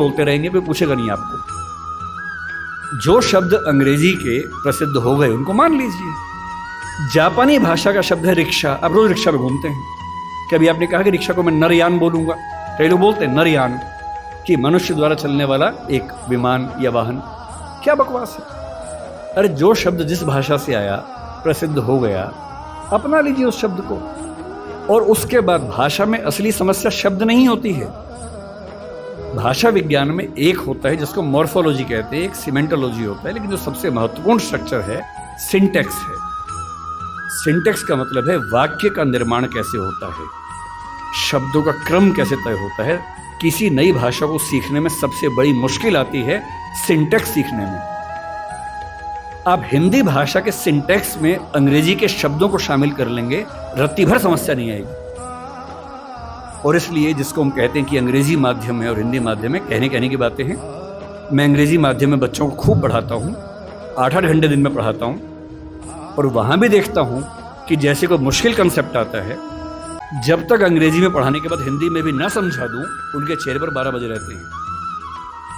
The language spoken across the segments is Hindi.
बोलते रहेंगे, कोई पूछेगा नहीं आपको। जो शब्द अंग्रेजी के प्रसिद्ध हो गए उनको मान लीजिए। जापानी भाषा का शब्द है रिक्शा। आप रोज रिक्शा में घूमते हैं, कभी आपने कहा कि रिक्शा को मैं नरयान बोलूंगा? कई लोग बोलते हैं नरयान, कि मनुष्य द्वारा चलने वाला एक विमान या वाहन। क्या बकवास है। अरे जो शब्द जिस भाषा से आया, प्रसिद्ध हो गया, अपना लीजिए उस शब्द को। और उसके बाद भाषा में असली समस्या शब्द नहीं होती है। भाषा विज्ञान में एक होता है जिसको मॉर्फोलॉजी कहते हैं, एक सिमेंटोलॉजी होता है, लेकिन जो सबसे महत्वपूर्ण स्ट्रक्चर है सिंटेक्स है। सिंटेक्स का मतलब है वाक्य का निर्माण कैसे होता है, शब्दों का क्रम कैसे तय होता है। किसी नई भाषा को सीखने में सबसे बड़ी मुश्किल आती है सिंटेक्स सीखने में। आप हिंदी भाषा के सिंटेक्स में अंग्रेजी के शब्दों को शामिल कर लेंगे, रत्ती भर समस्या नहीं आएगी। और इसलिए जिसको हम कहते हैं कि अंग्रेजी माध्यम में और हिंदी माध्यम में कहने की बातें हैं। मैं अंग्रेजी माध्यम में बच्चों को खूब पढ़ाता हूँ, 8-8 घंटे दिन में पढ़ाता हूँ। और वहाँ भी देखता हूँ कि जैसे कोई मुश्किल कंसेप्ट आता है, जब तक अंग्रेजी में पढ़ाने के बाद हिंदी में भी ना समझा दूँ, उनके चेहरे पर 12 बजे रहते हैं।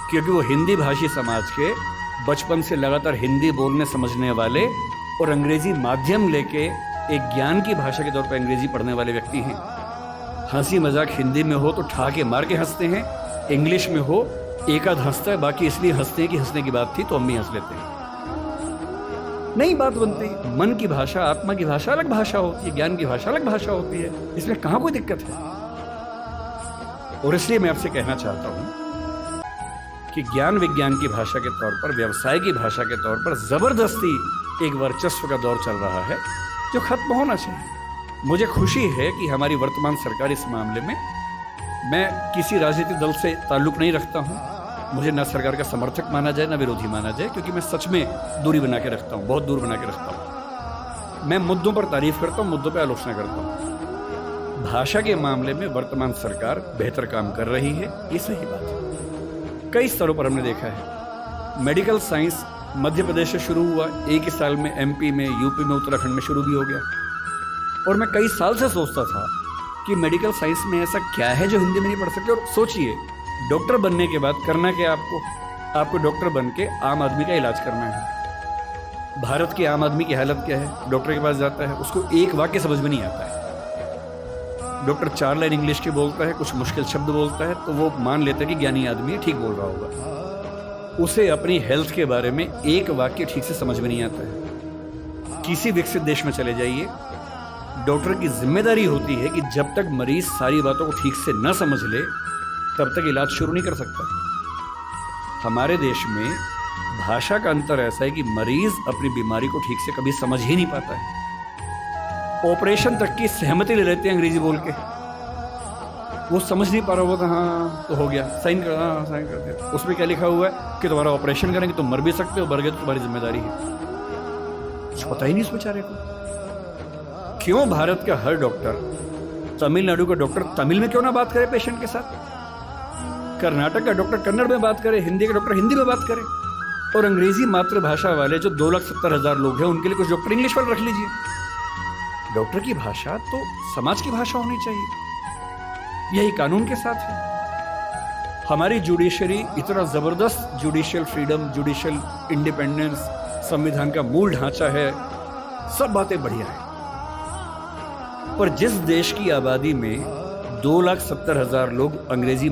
क्योंकि वो हिंदी भाषी समाज के बचपन से लगातार हिंदी बोलने समझने वाले और अंग्रेजी माध्यम लेके एक ज्ञान की भाषा के तौर पर अंग्रेजी पढ़ने वाले व्यक्ति हैं। हंसी मजाक हिंदी में हो तो ठाके मार के हंसते हैं, इंग्लिश में हो एक आध हंसता है, बाकी इसलिए हंसते हैं कि हंसने की बात थी तो हम भी हंस लेते हैं। नहीं बात बनती। मन की भाषा, आत्मा की भाषा अलग भाषा होती है, ज्ञान की भाषा अलग भाषा होती है। इसमें कहां कोई दिक्कत है। और इसलिए मैं आपसे कहना चाहता हूं कि ज्ञान विज्ञान की भाषा के तौर पर, व्यवसाय की भाषा के तौर पर जबरदस्ती एक वर्चस्व का दौर चल रहा है जो खत्म होना चाहिए। मुझे खुशी है कि हमारी वर्तमान सरकार इस मामले में, मैं किसी राजनीतिक दल से ताल्लुक नहीं रखता हूं, मुझे ना सरकार का समर्थक माना जाए ना विरोधी माना जाए, क्योंकि मैं सच में दूरी बना के रखता हूं, बहुत दूर बना के रखता हूं। मैं मुद्दों पर तारीफ करता हूं, मुद्दों पर आलोचना करता हूं। भाषा के मामले में वर्तमान सरकार बेहतर काम कर रही है, ये सही बात है। कई स्तरों पर हमने देखा है। मेडिकल साइंस मध्य प्रदेश से शुरू हुआ, एक ही साल में MP में, UP में, उत्तराखंड में शुरू भी हो गया। और मैं कई साल से सोचता था कि मेडिकल साइंस में ऐसा क्या है जो हिंदी में नहीं पढ़ सकते। और सोचिए, डॉक्टर बनने के बाद करना क्या आपको डॉक्टर बन के आम आदमी का इलाज करना है। भारत के आम आदमी की हालत क्या है? डॉक्टर के पास जाता है, उसको एक वाक्य समझ में नहीं आता है। डॉक्टर 4 लाइन इंग्लिश की बोलता है, कुछ मुश्किल शब्द बोलता है, तो वो मान लेता है कि ज्ञानी आदमी है, ठीक बोल रहा होगा। उसे अपनी हेल्थ के बारे में एक वाक्य ठीक से समझ में नहीं आता है। किसी विकसित देश में चले जाइए, डॉक्टर की जिम्मेदारी होती है कि जब तक मरीज सारी बातों को ठीक से न समझ ले, तब तक इलाज शुरू नहीं कर सकता। हमारे देश में भाषा का अंतर ऐसा है कि मरीज अपनी बीमारी को ठीक से कभी समझ ही नहीं पाता है। ऑपरेशन तक की सहमति ले लेते हैं अंग्रेजी बोल के। वो समझ नहीं पा रहा होता, हाँ तो हो गया, साइन कर, हाँ साइन कर दिया। उसमें क्या लिखा हुआ है कि तुम्हारा ऑपरेशन करेंगे, तुम मर भी सकते हो, मर गए तो तुम्हारी जिम्मेदारी है। कुछ पता ही नहीं उस बेचारे को। क्यों भारत का हर डॉक्टर, तमिलनाडु का डॉक्टर तमिल में क्यों ना बात करे पेशेंट के साथ? कर्नाटक का डॉक्टर कन्नड़ में बात करे, हिंदी का डॉक्टर हिंदी में बात करे। और अंग्रेजी मातृभाषा वाले जो 2,70,000 लोग हैं, उनके लिए कुछ डॉक्टर इंग्लिश वाले रख लीजिए। डॉक्टर की भाषा तो समाज की भाषा होनी चाहिए। यही कानून के साथ है। हमारी जुडिशरी इतना जबरदस्त जुडिशियल फ्रीडम, जुडिशियल इंडिपेंडेंस, संविधान का मूल ढांचा है, सब बातें बढ़िया है। पर जिस देश की आबादी में 2,70,000 लोग अंग्रेजी